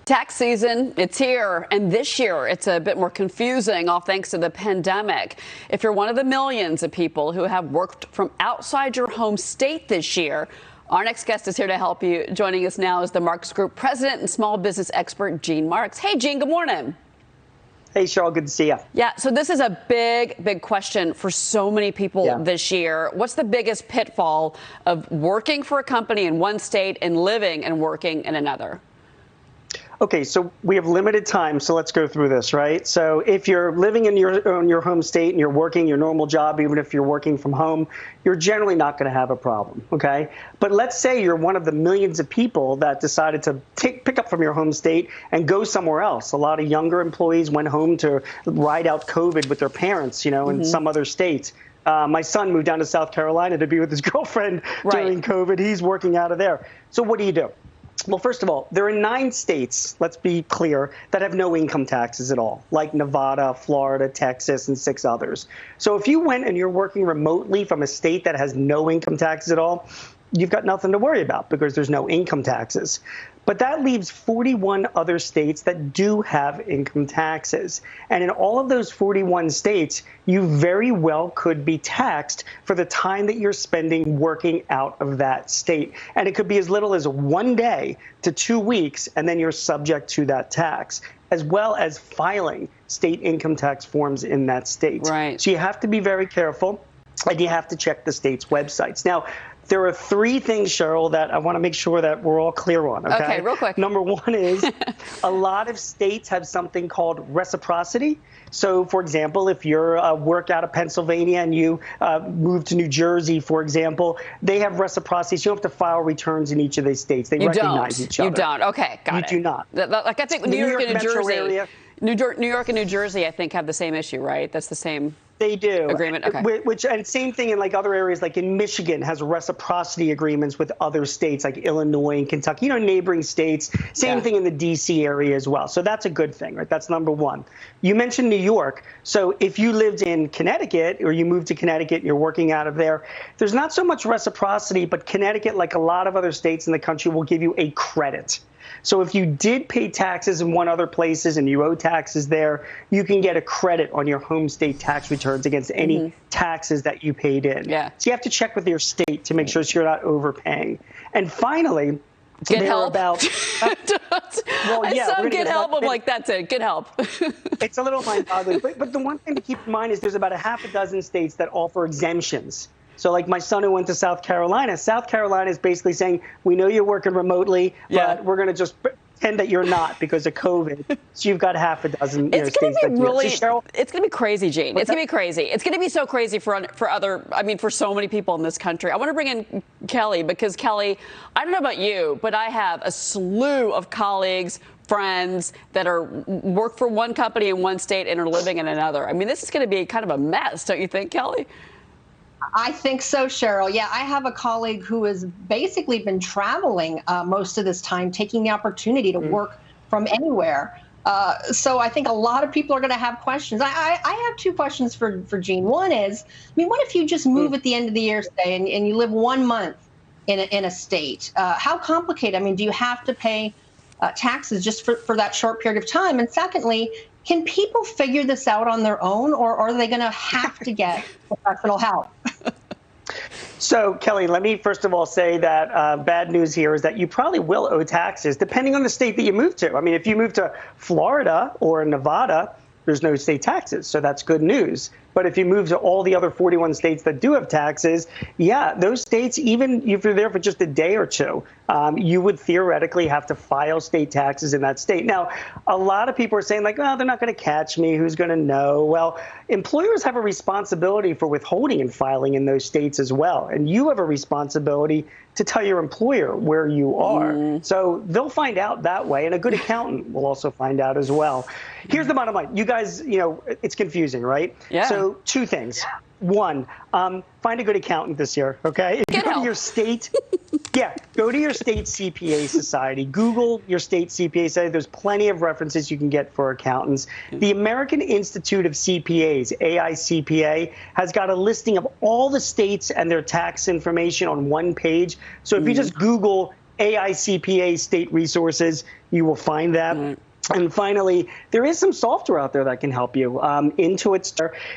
Tax season, it's here, and this year it's a bit more confusing, all thanks to the pandemic. If you're one of the millions of people who have worked from outside your home state this year, our next guest is here to help you. Joining us now is the Marx Group president and small business expert, Gene Marx. Hey, Gene, good morning. Hey, Cheryl, good to see you. Yeah, so this is a big question for so many people this year. What's the biggest pitfall of working for a company in one state and living and working in another? Okay, so we have limited time, so let's go through this, right? So if you're living in your home state and you're working your normal job, even if you're working from home, you're generally not going to have a problem, okay? But let's say you're one of the millions of people that decided to pick up from your home state and go somewhere else. A lot of younger employees went home to ride out COVID with their parents, you know, in some other states. My son moved down to South Carolina to be with his girlfriend during COVID. He's working out of there. So what do? Well, first of all, there are 9 states, let's be clear, that have no income taxes at all, like Nevada, Florida, Texas, and 6 others. So if you went and you're working remotely from a state that has no income taxes at all, you've got nothing to worry about because there's no income taxes. But that leaves 41 other states that do have income taxes. And in all of those 41 states, you very well could be taxed for the time that you're spending working out of that state. And it could be as little as 1 day to 2 weeks, and then you're subject to that tax, as well as filing state income tax forms in that state. Right. So you have to be very careful, and you have to check the state's websites. Now, there are 3 things, Cheryl, that I want to make sure that we're all clear on. Okay, real quick. Number 1 is a lot of states have something called reciprocity. So, for example, if you're work out of Pennsylvania and you move to New Jersey, for example, they have reciprocity. So you don't have to file returns in each of these states. They recognize each other. You don't. Okay, got it. You do not. Like I think New York and New Jersey. New York and New Jersey, I think, have the same issue, right? That's the same. They do. Agreement. Okay. And same thing in like other areas, like in Michigan has reciprocity agreements with other states like Illinois and Kentucky, you know, neighboring states. Same thing in the D.C. area as well. So that's a good thing, right? That's number 1. You mentioned New York. So if you lived in Connecticut or you moved to Connecticut and you're working out of there, there's not so much reciprocity, but Connecticut, like a lot of other states in the country, will give you a credit. So if you did pay taxes in one other places and you owe taxes there, you can get a credit on your home state tax returns against any taxes that you paid in. Yeah. So you have to check with your state to make sure you're not overpaying. And finally, get help. Well, I saw get help. I'm like, that's it. Get help. It's a little mind-boggling. But the one thing to keep in mind is there's about a half a dozen states that offer exemptions. So like my son who went to South Carolina is basically saying, we know you're working remotely, but we're going to just pretend that you're not because of COVID. So you've got half a dozen states that it's going to be crazy, Gene. It's going to be crazy. It's going to be so crazy for so many people in this country. I want to bring in Kelly because, Kelly, I don't know about you, but I have a slew of colleagues, friends that work for one company in one state and are living in another. I mean, this is going to be kind of a mess, don't you think, Kelly? I think so, Cheryl. Yeah, I have a colleague who has basically been traveling most of this time, taking the opportunity to work from anywhere. So I think a lot of people are going to have questions. I have 2 questions for Gene. One is, I mean, what if you just move at the end of the year, say, and you live 1 month in a state? How complicated? I mean, do you have to pay taxes just for that short period of time? And secondly, can people figure this out on their own, or are they going to have to get professional help? So, Kelly, let me first of all say that bad news here is that you probably will owe taxes, depending on the state that you move to. I mean, if you move to Florida or Nevada, there's no state taxes, so that's good news. But if you move to all the other 41 states that do have taxes, those states, even if you're there for just a day or 2, you would theoretically have to file state taxes in that state. Now, a lot of people are saying, like, oh, they're not going to catch me. Who's going to know? Well, employers have a responsibility for withholding and filing in those states as well. And you have a responsibility to tell your employer where you are. So they'll find out that way. And a good accountant will also find out as well. Here's the bottom line. You guys, it's confusing, right? Yeah. So 2 things. 1, find a good accountant this year, okay? If you go to your state, go to your state CPA society. Google your state CPA society. There's plenty of references you can get for accountants. The American Institute of CPAs, AICPA, has got a listing of all the states and their tax information on one page. So if you just Google AICPA state resources. You will find that. And finally, there is some software out there that can help you. Intuit's,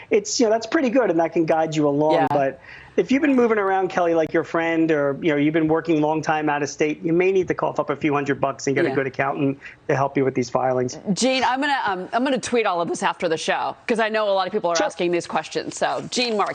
that's pretty good, and that can guide you along. Yeah. But if you've been moving around, Kelly, like your friend, or you've been working a long time out of state, you may need to cough up a few $100 and get a good accountant to help you with these filings. Gene, I'm gonna tweet all of this after the show because I know a lot of people are asking these questions. So, Gene, Marx.